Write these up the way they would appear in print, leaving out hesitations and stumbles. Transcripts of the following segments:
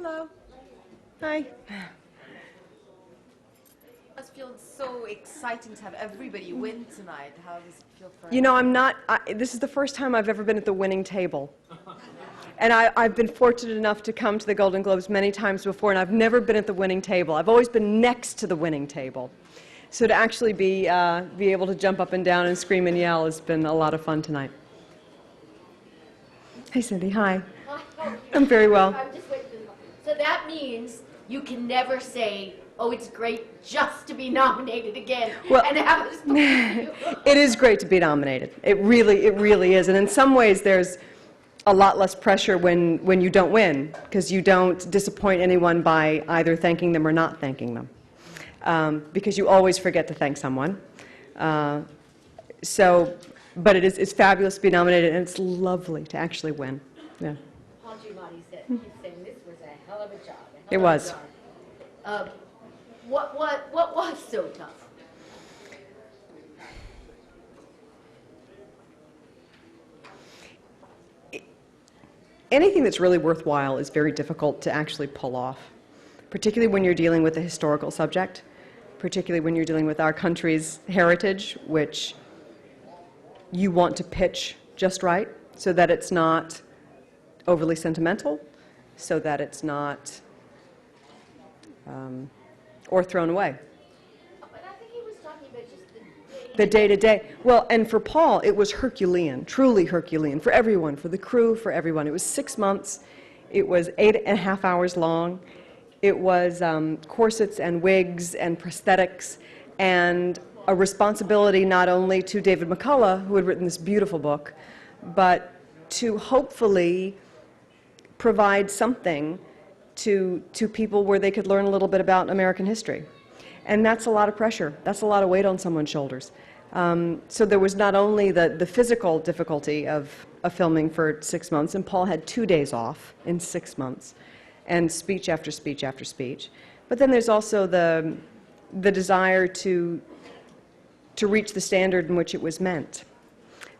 Hello. Hi. It must feel so exciting to have everybody win tonight. How does it feel for You know, this is the first time I've ever been at the winning table. And I've been fortunate enough to come to the Golden Globes many times before, and I've never been at the winning table. I've always been next to the winning table. So to actually be able to jump up and down and scream and yell has been a lot of fun tonight. Hey, Cindy. Hi. I'm very well. I'm just waiting. So that means you can never say, oh, it's great just to be nominated again. Well, and have us it is great to be nominated. It really is. And in some ways, there's a lot less pressure when you don't win, because you don't disappoint anyone by either thanking them or not thanking them, because you always forget to thank someone. But it's fabulous to be nominated, and it's lovely to actually win. Yeah. Paul Giamatti said, he's saying this was a hell of a job. It was. What was so tough? Anything that's really worthwhile is very difficult to actually pull off, particularly when you're dealing with a historical subject, particularly when you're dealing with our country's heritage, which you want to pitch just right so that it's not overly sentimental, so that it's not or thrown away. But I think he was talking about just The day-to-day. Well, and for Paul, it was Herculean, truly Herculean, for everyone, for the crew, for everyone. It was 6 months. It was 8.5 hours long. It was corsets and wigs and prosthetics, and a responsibility not only to David McCullough, who had written this beautiful book, but to hopefully provide something to people where they could learn a little bit about American history. And that's a lot of pressure. That's a lot of weight on someone's shoulders. So there was not only the physical difficulty of filming for 6 months, and Paul had 2 days off in 6 months, and speech after speech after speech. But then there's also the desire to reach the standard in which it was meant.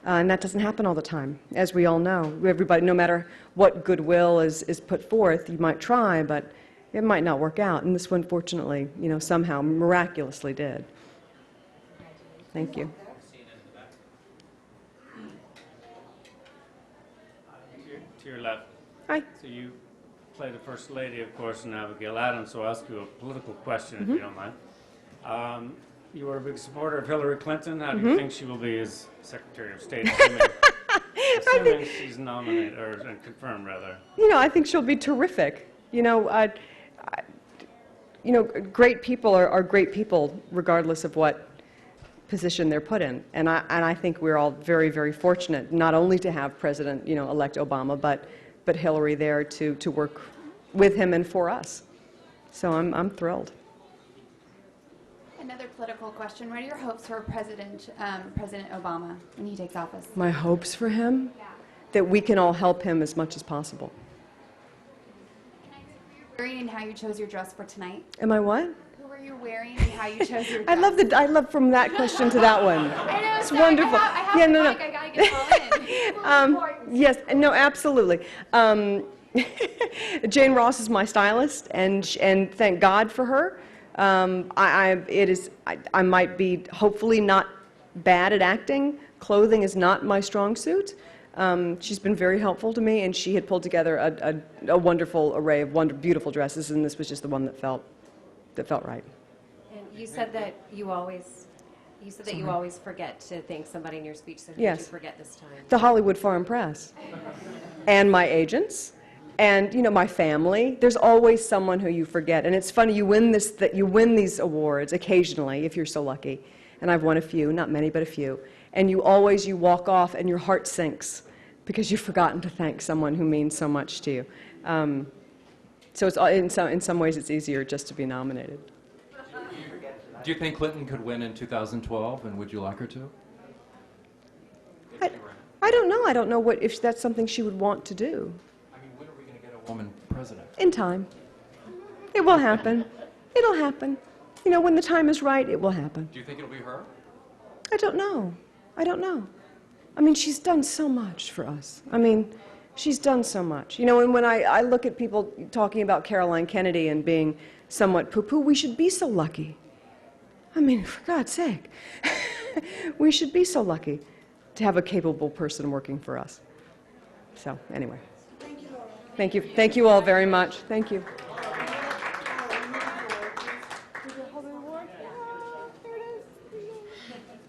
And that doesn't happen all the time, as we all know. Everybody, no matter what goodwill is put forth, you might try, but it might not work out. And this one, fortunately, somehow miraculously did. Thank you. To your left. Hi. So you play the First Lady, of course, in Abigail Adams, so I'll ask you a political question, if you don't mind. You were a big supporter of Hillary Clinton. How do you think she will be as Secretary of State, assuming she's nominated, or confirmed, rather? I think she'll be terrific. Great people are great people regardless of what position they're put in. And I think we're all very, very fortunate not only to have President-elect Obama, but Hillary there to work with him and for us. So I'm thrilled. Another political question. What are your hopes for President Obama when he takes office? My hopes for him? Yeah. That we can all help him as much as possible. Can I ask who you're wearing and how you chose your dress for tonight? Am I what? Who were you wearing and how you chose your dress? I love from that question to that one. I know, It's sorry, wonderful. I have Yeah, the no. mic, I gotta get all in. Yes, no, absolutely. Jane Ross is my stylist, and thank God for her. I might be hopefully not bad at acting. Clothing is not my strong suit. She's been very helpful to me, and she had pulled together a wonderful array of beautiful dresses, and this was just the one that felt right. And you said that you always forget to thank somebody in your speech. So who Yes. did you forget this time? The Hollywood Foreign Press, and my agents, and my family. There's always someone who you forget, and it's funny, you win these awards occasionally if you're so lucky, and I've won a few, not many, but a few, and you walk off and your heart sinks because you've forgotten to thank someone who means so much to you. So it's in some ways it's easier just to be nominated. Do you think Clinton could win in 2012, and would you like her to? I don't know. I don't know if that's something she would want to do. When are we going to get a woman president? In time. It will happen. It'll happen. When the time is right, it will happen. Do you think it'll be her? I don't know. She's done so much for us. She's done so much. You know, and when I look at people talking about Caroline Kennedy and being somewhat poo-poo, we should be so lucky. I mean, for God's sake. We should be so lucky to have a capable person working for us. So, anyway. Thank you, Laura. Thank you. Thank you all very much. Thank you.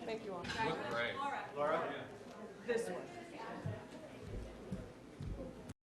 Thank you all.